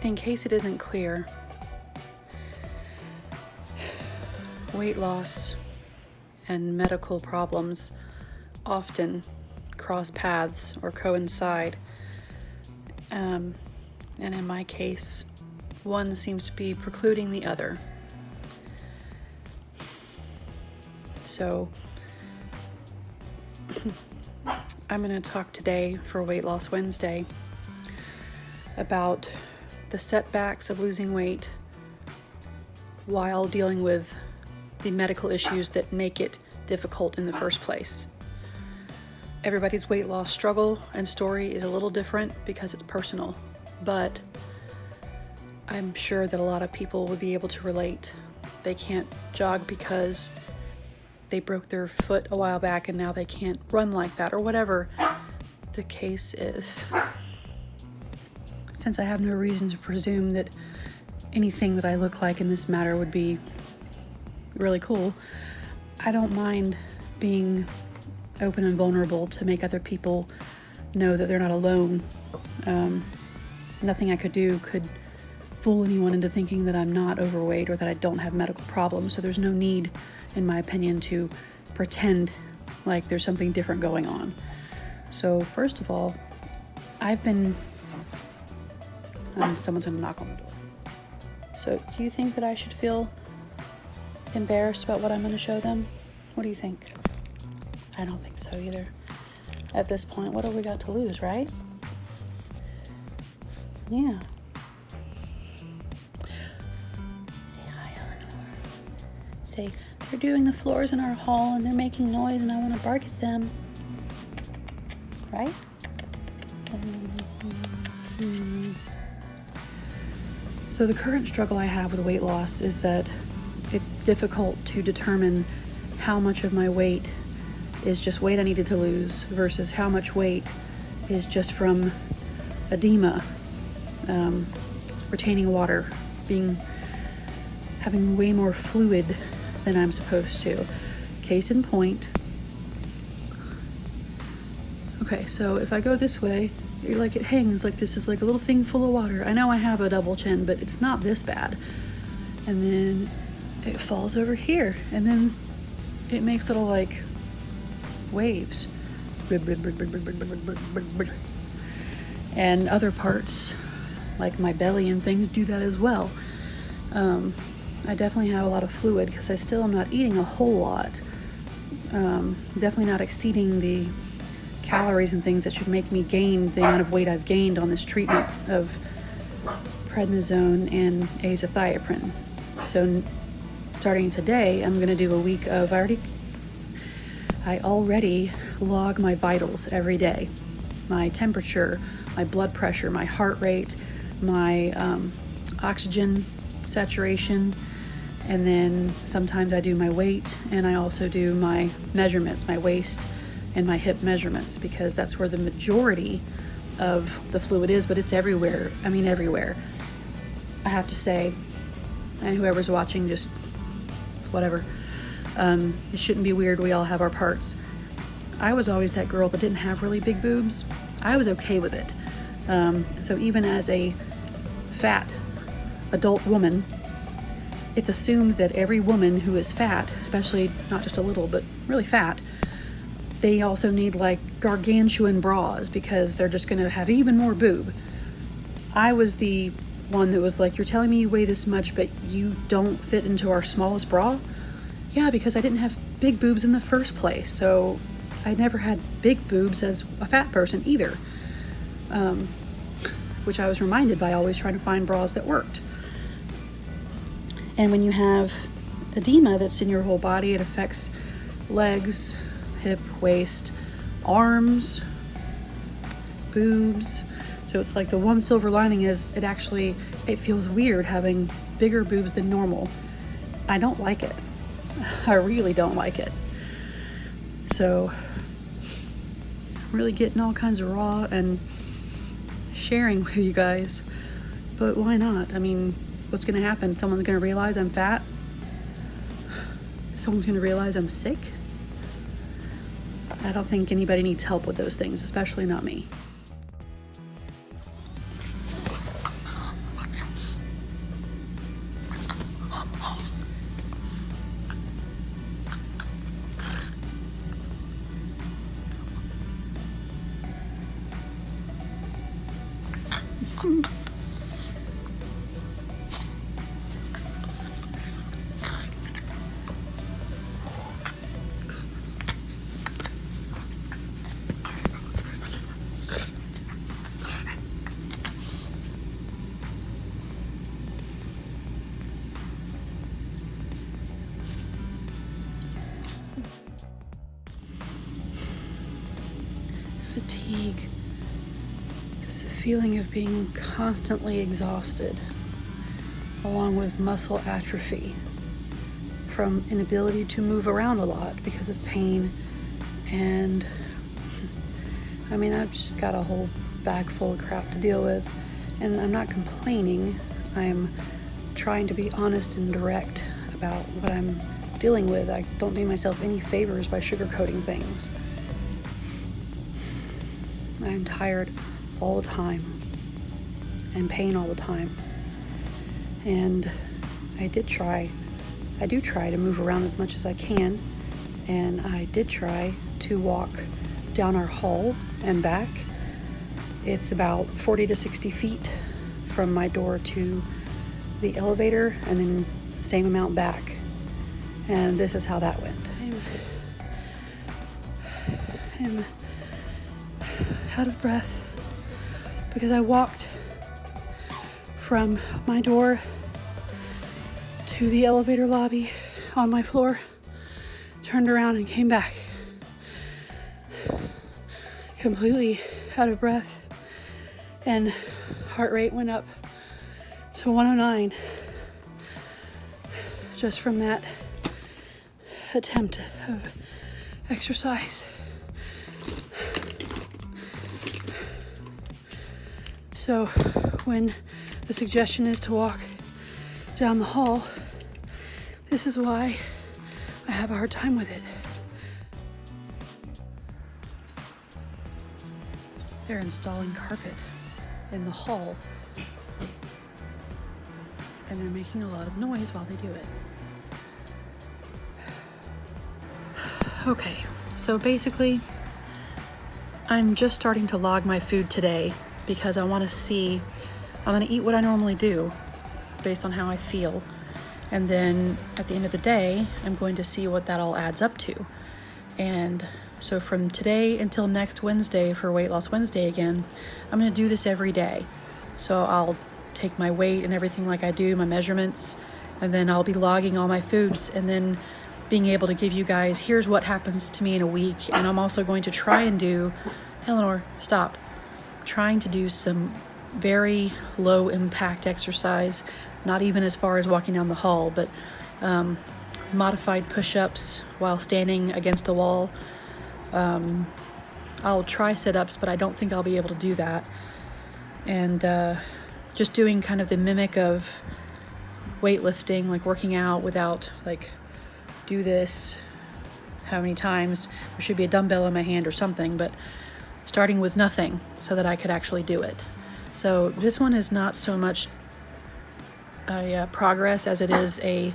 In case it isn't clear, weight loss and medical problems often cross paths or coincide. And in my case, one seems to be precluding the other. So I'm going to talk today for Weight Loss Wednesday about the setbacks of losing weight while dealing with the medical issues that make it difficult in the first place. Everybody's weight loss struggle and story is a little different because it's personal, but I'm sure that a lot of people would be able to relate. They can't jog because they broke their foot a while back and now they can't run like that, or whatever the case is. Since I have no reason to presume that anything that I look like in this matter would be really cool, I don't mind being open and vulnerable to make other people know that they're not alone. Nothing I could do could fool anyone into thinking that I'm not overweight or that I don't have medical problems, so there's no need, in my opinion, to pretend like there's something different going on. So first of all, someone's gonna knock on the door. So do you think that I should feel embarrassed about what I'm gonna show them? What do you think? I don't think so either. At this point, what have we got to lose, right? Yeah. Say hi, Eleanor. Say, they're doing the floors in our hall and they're making noise and I want to bark at them. Right? So the current struggle I have with weight loss is that it's difficult to determine how much of my weight is just weight I needed to lose versus how much weight is just from edema, retaining water, having way more fluid than I'm supposed to. Case in point. Okay, so if I go this way, it hangs like this is like a little thing full of water. I know I have a double chin, but it's not this bad. And then it falls over here, and then it makes little like waves. And other parts, like my belly and things, do that as well. I definitely have a lot of fluid because I still am not eating a whole lot. Definitely not exceeding the calories and things that should make me gain the amount of weight I've gained on this treatment of prednisone and azathioprine. So starting today, I'm going to do a week of, I already log my vitals every day. My temperature, my blood pressure, my heart rate, my oxygen saturation, and then sometimes I do my weight, and I also do my measurements, my waist and my hip measurements, because that's where the majority of the fluid is, but it's everywhere. I mean, everywhere. I have to say, and whoever's watching, just whatever. It shouldn't be weird. We all have our parts. I was always that girl that didn't have really big boobs. I was okay with it. So even as a fat adult woman, it's assumed that every woman who is fat, especially not just a little, but really fat, they also need like gargantuan bras because they're just going to have even more boob. I was the one that was like, you're telling me you weigh this much, but you don't fit into our smallest bra? Yeah, because I didn't have big boobs in the first place. So I never had big boobs as a fat person either. Which I was reminded by always trying to find bras that worked. And when you have edema that's in your whole body, it affects legs, hip, waist, arms, boobs. So it's like the one silver lining is it feels weird having bigger boobs than normal. I don't like it. I really don't like it. So I'm really getting all kinds of raw and sharing with you guys. But why not? I mean, what's going to happen? Someone's going to realize I'm fat? Someone's going to realize I'm sick? I don't think anybody needs help with those things, especially not me. Fatigue. It's the feeling of being constantly exhausted, along with muscle atrophy from inability to move around a lot because of pain. And I mean, I've just got a whole bag full of crap to deal with, and I'm not complaining. I'm trying to be honest and direct about what I'm dealing with. I don't do myself any favors by sugarcoating things. I'm tired all the time, in pain all the time. And I do try to move around as much as I can. And I did try to walk down our hall and back. It's about 40 to 60 feet from my door to the elevator, and then the same amount back. And this is how that went. I'm out of breath because I walked from my door to the elevator lobby on my floor, turned around and came back. Completely out of breath, and heart rate went up to 109 just from that attempt of exercise. So when the suggestion is to walk down the hall, this is why I have a hard time with it. They're installing carpet in the hall, and they're making a lot of noise while they do it. Okay, so basically, I'm just starting to log my food today because I want to see, I'm going to eat what I normally do based on how I feel. And then at the end of the day, I'm going to see what that all adds up to. And so from today until next Wednesday for Weight Loss Wednesday again, I'm going to do this every day. So I'll take my weight and everything like I do, my measurements, and then I'll be logging all my foods and then being able to give you guys, here's what happens to me in a week. And I'm also going to try and do, Eleanor, stop. Trying to do some very low impact exercise, not even as far as walking down the hall, but modified push-ups while standing against a wall. I'll try sit-ups, but I don't think I'll be able to do that. And just doing kind of the mimic of weightlifting, like working out without like do this how many times. There should be a dumbbell in my hand or something, but starting with nothing so that I could actually do it. So this one is not so much a progress as it is a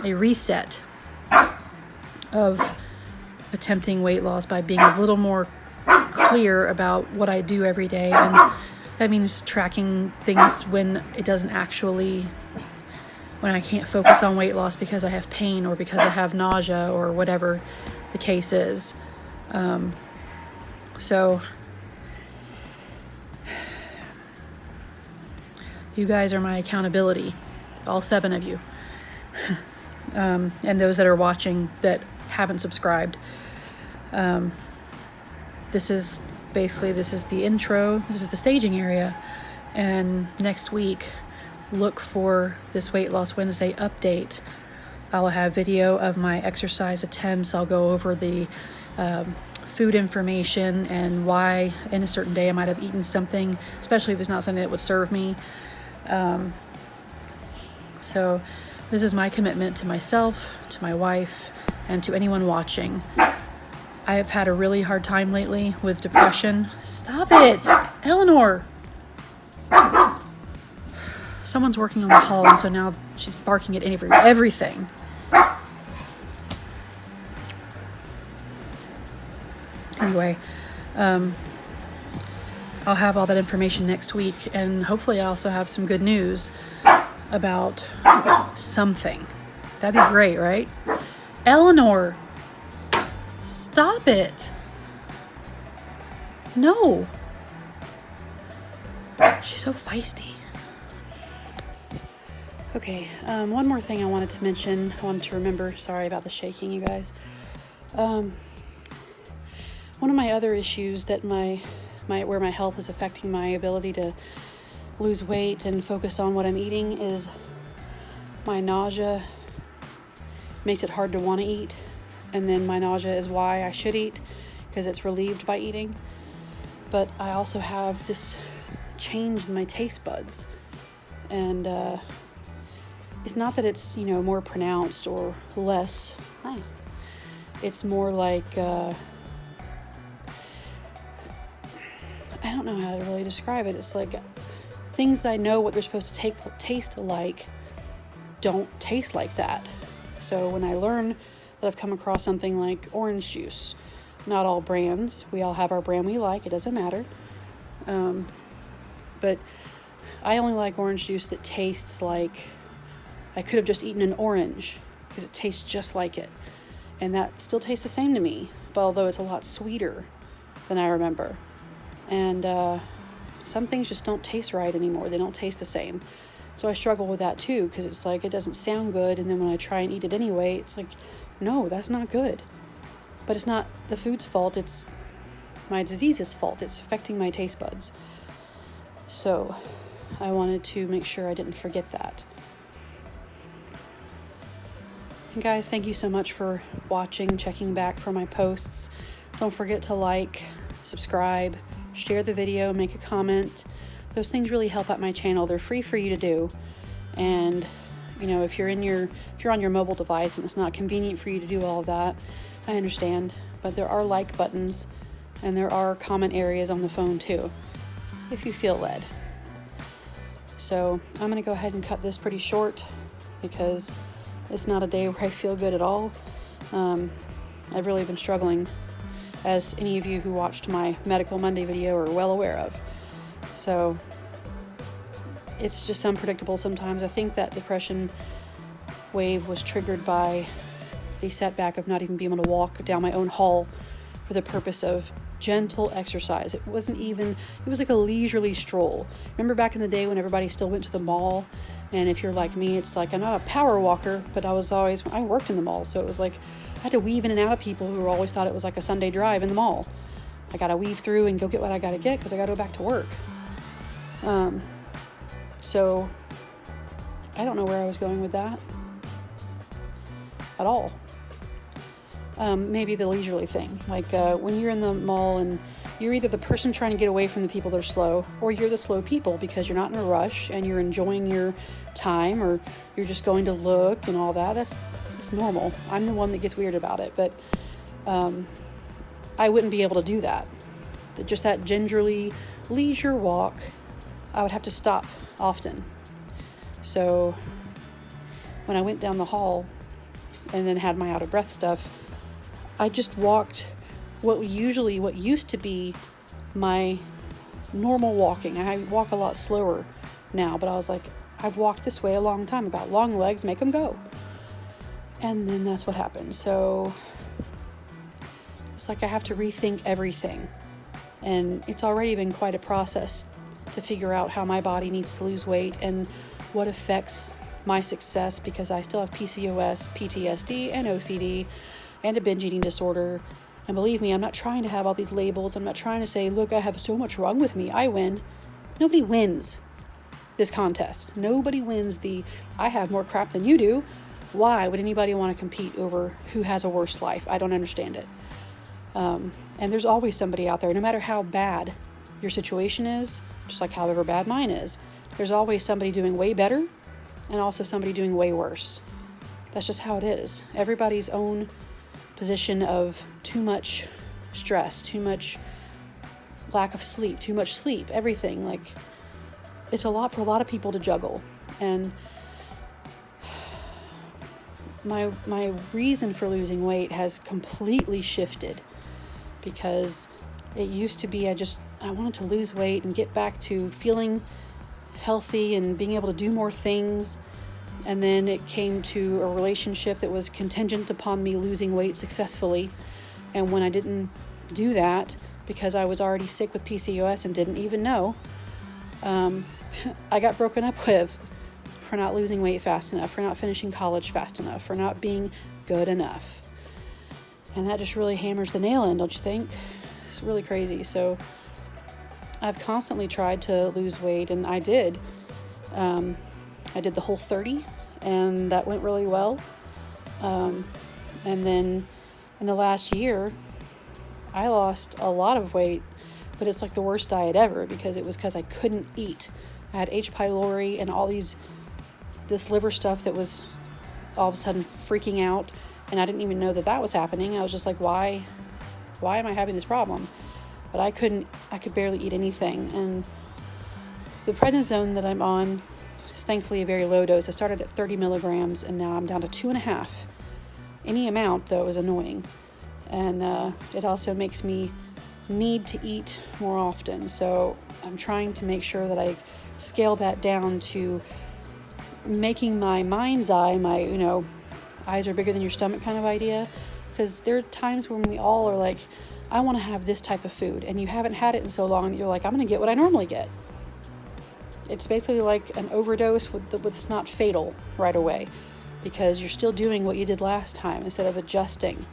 reset of attempting weight loss by being a little more clear about what I do every day and That means tracking things when it doesn't actually, when I can't focus on weight loss because I have pain or because I have nausea or whatever the case is. So you guys are my accountability, all 7 of you. And those that are watching that haven't subscribed. This is the intro, this is the staging area, and next week look for this Weight Loss Wednesday update. I'll have video of my exercise attempts. I'll go over the food information and why in a certain day I might have eaten something, especially if it's not something that would serve me. So this is my commitment to myself, to my wife, and to anyone watching. I have had a really hard time lately with depression. Stop it, Eleanor. Someone's working on the hall, and so now she's barking at everything. Anyway, I'll have all that information next week, and hopefully I also have some good news about something. That'd be great, right? Eleanor, stop it. No. She's so feisty. Okay, one more thing I wanted to mention. I wanted to remember. Sorry about the shaking, you guys. One of my other issues that where my health is affecting my ability to lose weight and focus on what I'm eating is my nausea. Makes it hard to want to eat, and then my nausea is why I should eat, because it's relieved by eating. But I also have this change in my taste buds, and it's not that it's more pronounced or less. It's more like I don't know how to really describe it. It's like things that I know what they're supposed to taste like don't taste like that. So when I learn that I've come across something like orange juice, not all brands, we all have our brand we like, it doesn't matter. But I only like orange juice that tastes like I could have just eaten an orange, because it tastes just like it. And that still tastes the same to me, but although it's a lot sweeter than I remember. And some things just don't taste right anymore. They don't taste the same. So I struggle with that too, because it's like it doesn't sound good, and then when I try and eat it anyway, it's like, no, that's not good. But it's not the food's fault, it's my disease's fault. It's affecting my taste buds. So I wanted to make sure I didn't forget that. And guys, thank you so much for watching, checking back for my posts. Don't forget to like, subscribe, share the video, make a comment. Those things really help out my channel. They're free for you to do. And if you're on your mobile device and it's not convenient for you to do all of that, I understand. But there are like buttons, and there are comment areas on the phone too, if you feel led. So I'm gonna go ahead and cut this pretty short, because it's not a day where I feel good at all. I've really been struggling, as any of you who watched my Medical Monday video are well aware of. So it's just unpredictable sometimes. I think that depression wave was triggered by the setback of not even being able to walk down my own hall for the purpose of gentle exercise. It was like a leisurely stroll. Remember back in the day when everybody still went to the mall? And if you're like me, it's like, I'm not a power walker, but I worked in the mall. So it was like, I had to weave in and out of people who always thought it was like a Sunday drive in the mall. I got to weave through and go get what I got to get, because I got to go back to work. So I don't know where I was going with that at all. Maybe the leisurely thing, like when you're in the mall and you're either the person trying to get away from the people that are slow, or you're the slow people because you're not in a rush and you're enjoying your time, or you're just going to look and all that. It's normal. I'm the one that gets weird about it, but I wouldn't be able to do that. Just that gingerly leisure walk, I would have to stop often. So when I went down the hall and then had my out of breath stuff, I just walked what used to be my normal walking. I walk a lot slower now, but I was like, I've walked this way a long time. About long legs make them go. And then that's what happened. So it's like I have to rethink everything. And it's already been quite a process to figure out how my body needs to lose weight and what affects my success, because I still have PCOS, PTSD, and OCD, and a binge eating disorder. And believe me, I'm not trying to have all these labels. I'm not trying to say, look, I have so much wrong with me, I win. Nobody wins this contest. Nobody wins I have more crap than you do. Why would anybody want to compete over who has a worse life? I don't understand it. And there's always somebody out there, no matter how bad your situation is, just like however bad mine is, there's always somebody doing way better and also somebody doing way worse. That's just how it is. Everybody's own position of too much stress, too much lack of sleep, too much sleep, everything. Like, it's a lot for a lot of people to juggle. And my reason for losing weight has completely shifted, because it used to be I wanted to lose weight and get back to feeling healthy and being able to do more things. And then it came to a relationship that was contingent upon me losing weight successfully. And when I didn't do that, because I was already sick with PCOS and didn't even know, I got broken up with for not losing weight fast enough, for not finishing college fast enough, for not being good enough. And that just really hammers the nail in, don't you think? It's really crazy. So I've constantly tried to lose weight, and I did. I did the Whole30, and that went really well. And then in the last year, I lost a lot of weight, but it's like the worst diet ever, because I couldn't eat. I had H. pylori and all this liver stuff that was all of a sudden freaking out, and I didn't even know that was happening. I was just like, why am I having this problem? But I could barely eat anything. And the prednisone that I'm on is thankfully a very low dose. I started at 30 milligrams, and now I'm down to 2.5. Any amount, though, is annoying. And it also makes me need to eat more often. So I'm trying to make sure that I scale that down to making my mind's eye, eyes are bigger than your stomach kind of idea. Because there are times when we all are like, I want to have this type of food, and you haven't had it in so long that you're like, I'm going to get what I normally get. It's basically like an overdose with it's not fatal right away, because you're still doing what you did last time instead of adjusting,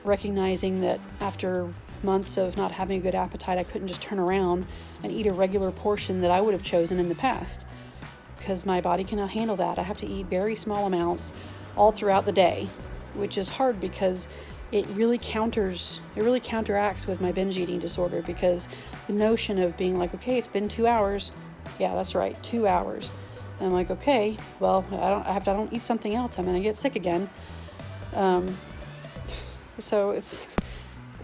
recognizing that after months of not having a good appetite, I couldn't just turn around and eat a regular portion that I would have chosen in the past, because my body cannot handle that. I have to eat very small amounts all throughout the day, which is hard because it really counteracts with my binge eating disorder, because the notion of being like, okay, it's been 2 hours. Yeah, that's right, 2 hours. And I'm like, okay, well, I don't eat something else, I'm going to get sick again. So it's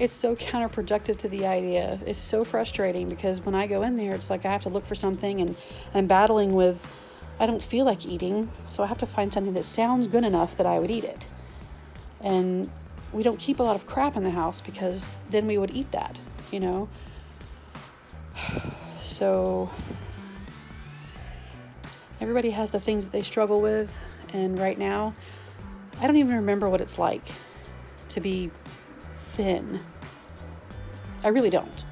so counterproductive to the idea. It's so frustrating, because when I go in there, it's like I have to look for something, and I'm battling with, I don't feel like eating, so I have to find something that sounds good enough that I would eat it. And we don't keep a lot of crap in the house, because then we would eat that, So everybody has the things that they struggle with, and right now, I don't even remember what it's like to be thin. I really don't.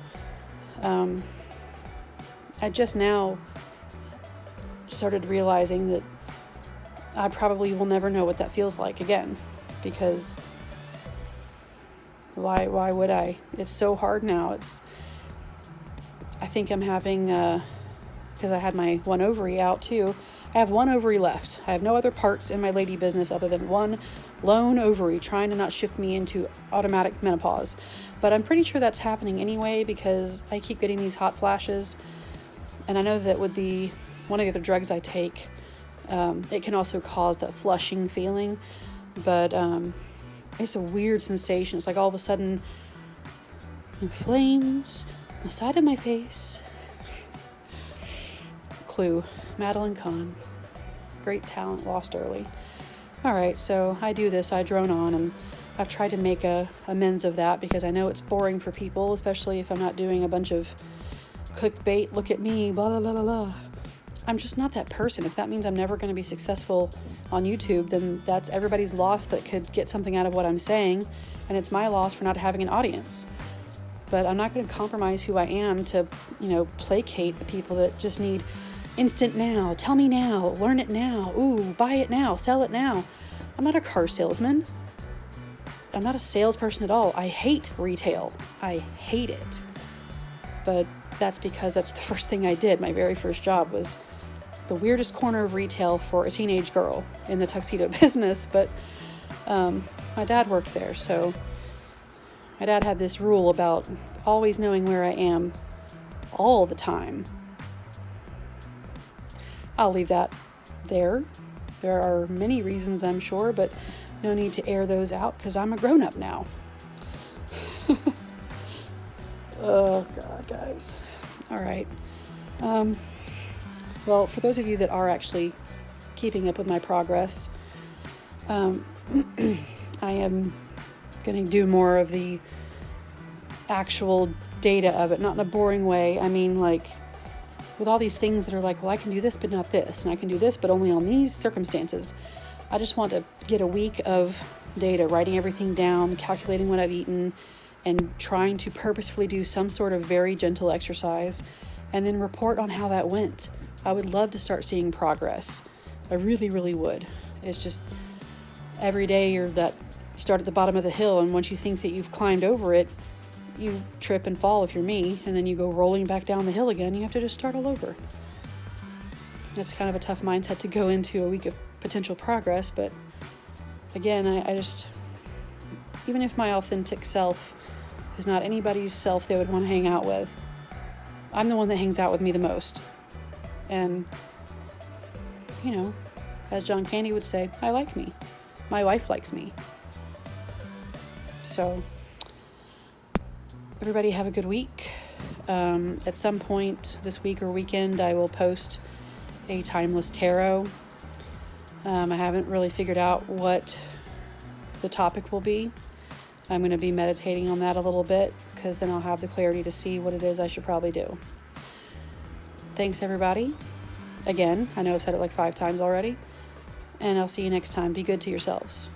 I just now started realizing that I probably will never know what that feels like again, because why would I? It's so hard now. I think I'm having, because I had my one ovary out too. I have one ovary left. I have no other parts in my lady business other than one lone ovary trying to not shift me into automatic menopause. But I'm pretty sure that's happening anyway, because I keep getting these hot flashes. And I know that with one of the other drugs I take, it can also cause that flushing feeling. But it's a weird sensation. It's like all of a sudden, flames on the side of my face. Clue, Madeline Kahn. Great talent lost early. All right, so I do this, I drone on, and I've tried to make amends of that, because I know it's boring for people, especially if I'm not doing a bunch of clickbait, look at me, blah, blah, blah, blah, blah. I'm just not that person. If that means I'm never going to be successful on YouTube, then that's everybody's loss that could get something out of what I'm saying, and it's my loss for not having an audience. But I'm not going to compromise who I am to, placate the people that just need instant now, tell me now, learn it now, ooh, buy it now, sell it now. I'm not a car salesman. I'm not a salesperson at all. I hate retail. I hate it. But that's because that's the first thing I did. My very first job was the weirdest corner of retail for a teenage girl in the tuxedo business. But my dad worked there, so my dad had this rule about always knowing where I am all the time. I'll leave that there. There are many reasons, I'm sure, but no need to air those out because I'm a grown-up now. Oh, God, guys. All right. Well, for those of you that are actually keeping up with my progress, I am going to do more of the actual data of it, not in a boring way. I mean, like, with all these things that are like, well, I can do this, but not this, and I can do this, but only on these circumstances. I just want to get a week of data, writing everything down, calculating what I've eaten, and trying to purposefully do some sort of very gentle exercise, and then report on how that went. I would love to start seeing progress. I really, really would. It's just every day you start at the bottom of the hill, and once you think that you've climbed over it, you trip and fall if you're me, and then you go rolling back down the hill again. You have to just start all over. That's kind of a tough mindset to go into a week of potential progress, but again, I just, even if my authentic self is not anybody's self they would want to hang out with, I'm the one that hangs out with me the most. And, as John Candy would say, I like me. My wife likes me. So, everybody have a good week. At some point this week or weekend, I will post a timeless tarot. I haven't really figured out what the topic will be. I'm going to be meditating on that a little bit because then I'll have the clarity to see what it is I should probably do. Thanks, everybody. Again, I know I've said it like 5 times already. And I'll see you next time. Be good to yourselves.